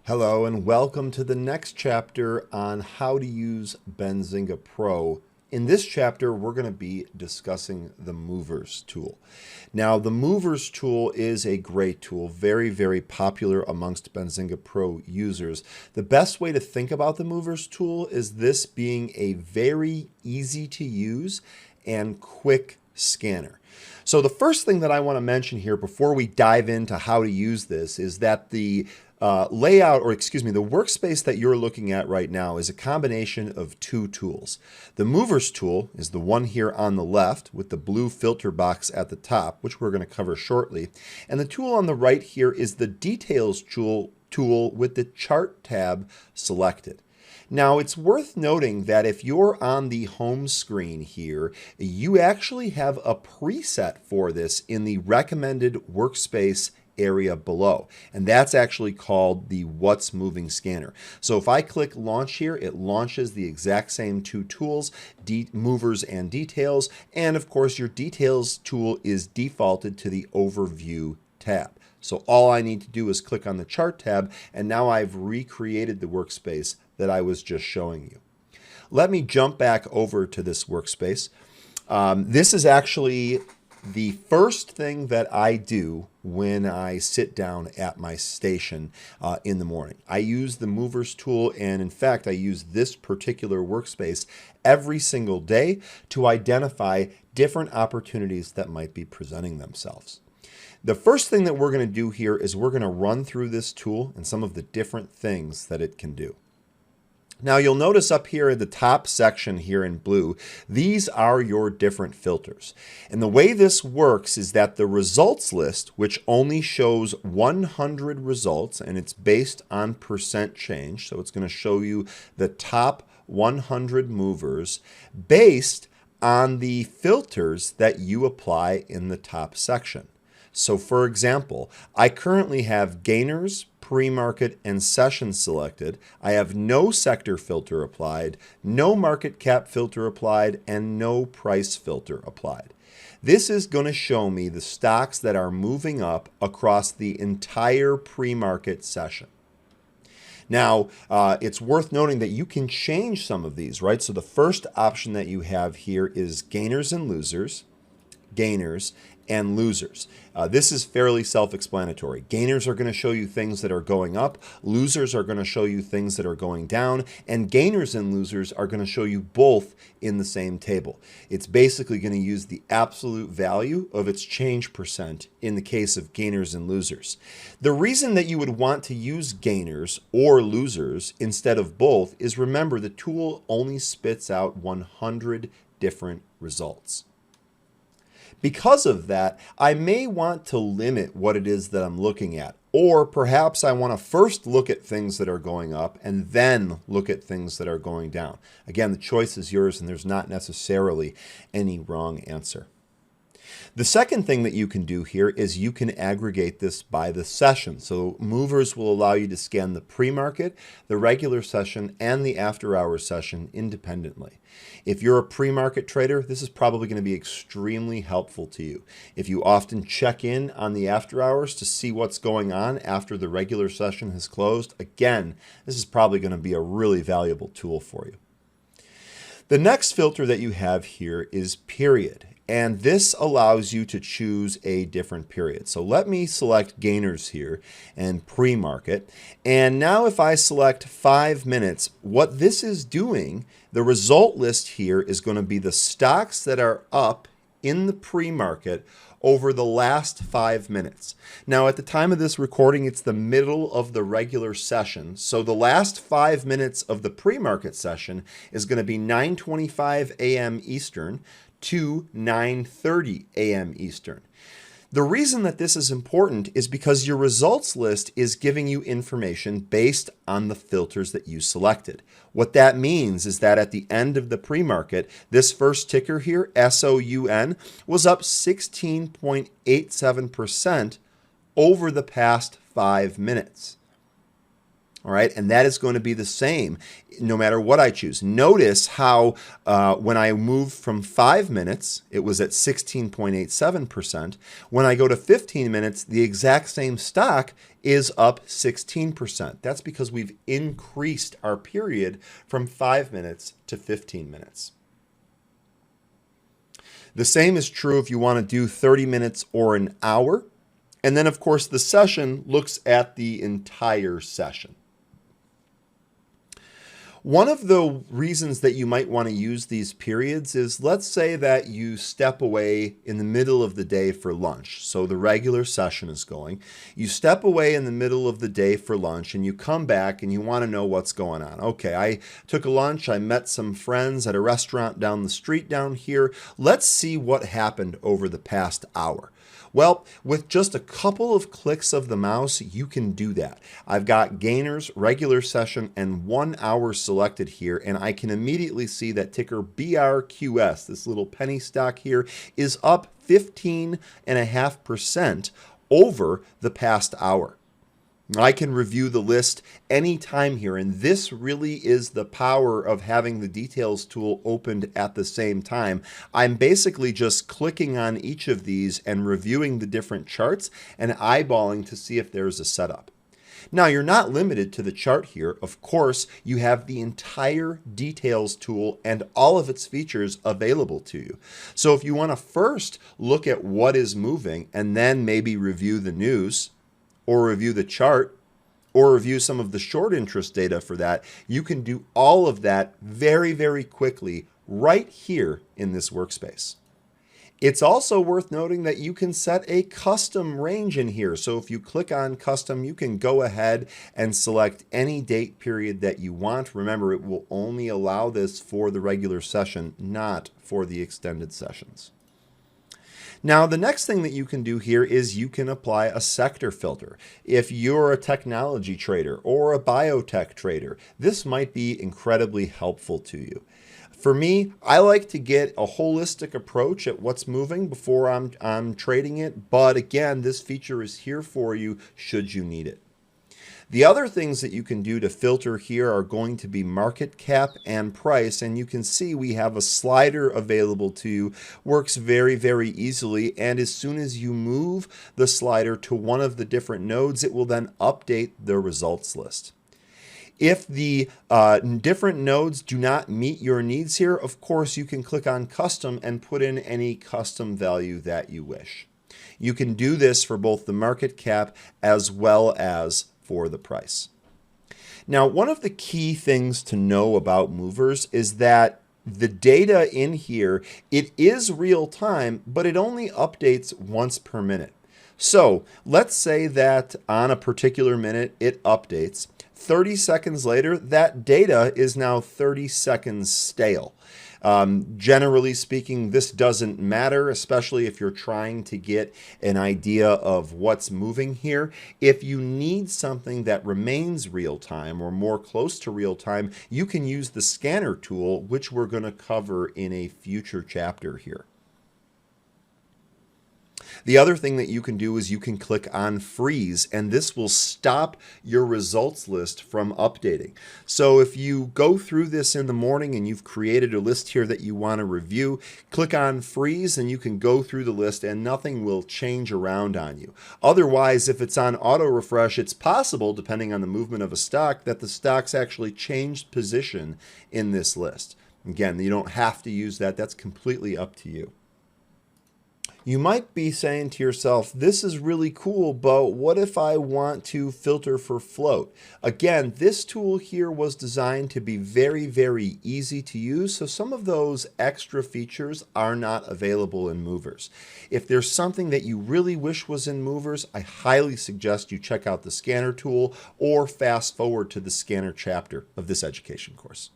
Hello and welcome to the next chapter on how to use Benzinga Pro. In this chapter, we're going to be discussing the Movers tool. Now, the Movers tool is a great tool, very, very popular amongst Benzinga Pro users. The best way to think about the Movers tool is this being a very easy to use and quick scanner. So the first thing that I want to mention here before we dive into how to use this is that the the workspace that you're looking at right now is a combination of two tools. The Movers tool is the one here on the left with the blue filter box at the top, which we're going to cover shortly. And the tool on the right here is the Details tool with the Chart tab selected. Now, it's worth noting that if you're on the home screen here, you actually have a preset for this in the recommended workspace area below, and that's actually called the What's Moving scanner. So if I click launch here, it launches the exact same two tools, Movers and Details, and of course your Details tool is defaulted to the Overview tab. So all I need to do is click on the Chart tab, and now I've recreated the workspace that I was just showing you. Let me jump back over to this workspace. This is actually the first thing that I do when I sit down at my station in the morning. I use the Movers tool, and in fact, I use this particular workspace every single day to identify different opportunities that might be presenting themselves. The first thing that we're going to do here is we're going to run through this tool and some of the different things that it can do. Now you'll notice up here at the top section here in blue, these are your different filters. And the way this works is that the results list, which only shows 100 results, and it's based on percent change, so it's going to show you the top 100 movers based on the filters that you apply in the top section. So for example, I currently have gainers, pre-market, and session selected. I have no sector filter applied, no market cap filter applied, and no price filter applied. This is going to show me the stocks that are moving up across the entire pre-market session. Now, it's worth noting that you can change some of these, right? So the first option that you have here is gainers and losers, gainers, and losers. This is fairly self-explanatory. Gainers are going to show you things that are going up, losers are going to show you things that are going down, and gainers and losers are going to show you both in the same table. It's basically going to use the absolute value of its change percent in the case of gainers and losers. The reason that you would want to use gainers or losers instead of both is, remember, the tool only spits out 100 different results. Because of that, I may want to limit what it is that I'm looking at. Or perhaps I want to first look at things that are going up and then look at things that are going down. Again, the choice is yours, and there's not necessarily any wrong answer. The second thing that you can do here is you can aggregate this by the session. So Movers will allow you to scan the pre-market, the regular session, and the after-hours session independently. If you're a pre-market trader, this is probably going to be extremely helpful to you. If you often check in on the after-hours to see what's going on after the regular session has closed, again, this is probably going to be a really valuable tool for you. The next filter that you have here is period. And this allows you to choose a different period. So let me select gainers here and pre-market. And now if I select 5 minutes, what this is doing, the result list here is going to be the stocks that are up in the pre-market over the last 5 minutes. Now, at the time of this recording, it's the middle of the regular session. So the last 5 minutes of the pre-market session is going to be 9:25 a.m. Eastern to 9:30 a.m. Eastern. The reason that this is important is because your results list is giving you information based on the filters that you selected. What that means is that at the end of the pre-market, this first ticker here, SOUN, was up 16.87% over the past 5 minutes. All right, and that is going to be the same no matter what I choose. Notice how when I move from 5 minutes, it was at 16.87%. When I go to 15 minutes, the exact same stock is up 16%. That's because we've increased our period from 5 minutes to 15 minutes. The same is true if you want to do 30 minutes or an hour. And then, of course, the session looks at the entire session. One of the reasons that you might want to use these periods is, let's say that you step away in the middle of the day for lunch. So the regular session is going. You step away in the middle of the day for lunch and you come back and you want to know what's going on. Okay, I took a lunch. I met some friends at a restaurant down the street down here. Let's see what happened over the past hour. Well, with just a couple of clicks of the mouse, you can do that. I've got gainers, regular session, and 1 hour selected here, and I can immediately see that ticker BRQS, this little penny stock here, is up 15.5% over the past hour. I can review the list anytime here, and this really is the power of having the details tool opened at the same time. I'm basically just clicking on each of these and reviewing the different charts and eyeballing to see if there's a setup. Now, you're not limited to the chart here. Of course, you have the entire details tool and all of its features available to you. So if you want to first look at what is moving and then maybe review the news, or review the chart, or review some of the short interest data for that, you can do all of that very, very quickly right here in this workspace. It's also worth noting that you can set a custom range in here. So if you click on custom, you can go ahead and select any date period that you want. Remember, it will only allow this for the regular session, not for the extended sessions. Now, the next thing that you can do here is you can apply a sector filter. If you're a technology trader or a biotech trader, this might be incredibly helpful to you. For me, I like to get a holistic approach at what's moving before I'm trading it. But again, this feature is here for you should you need it. The other things that you can do to filter here are going to be market cap and price, and you can see we have a slider available to you. Works very, very easily, and as soon as you move the slider to one of the different nodes, it will then update the results list. If the different nodes do not meet your needs here, of course, you can click on custom and put in any custom value that you wish. You can do this for both the market cap as well as for the price. Now, one of the key things to know about movers is that the data in here, it is real time, but it only updates once per minute. So let's say that on a particular minute, it updates. 30 seconds later, that data is now 30 seconds stale. Generally speaking, this doesn't matter, especially if you're trying to get an idea of what's moving here. If you need something that remains real time or more close to real time, you can use the scanner tool, which we're going to cover in a future chapter here. The other thing that you can do is you can click on freeze, and this will stop your results list from updating. So if you go through this in the morning and you've created a list here that you want to review, click on freeze and you can go through the list and nothing will change around on you. Otherwise, if it's on auto refresh, it's possible, depending on the movement of a stock, that the stock's actually changed position in this list. Again, you don't have to use that. That's completely up to you. You might be saying to yourself, this is really cool, but what if I want to filter for float? Again, this tool here was designed to be very, very easy to use, so some of those extra features are not available in movers. If there's something that you really wish was in movers, I highly suggest you check out the scanner tool or fast forward to the scanner chapter of this education course.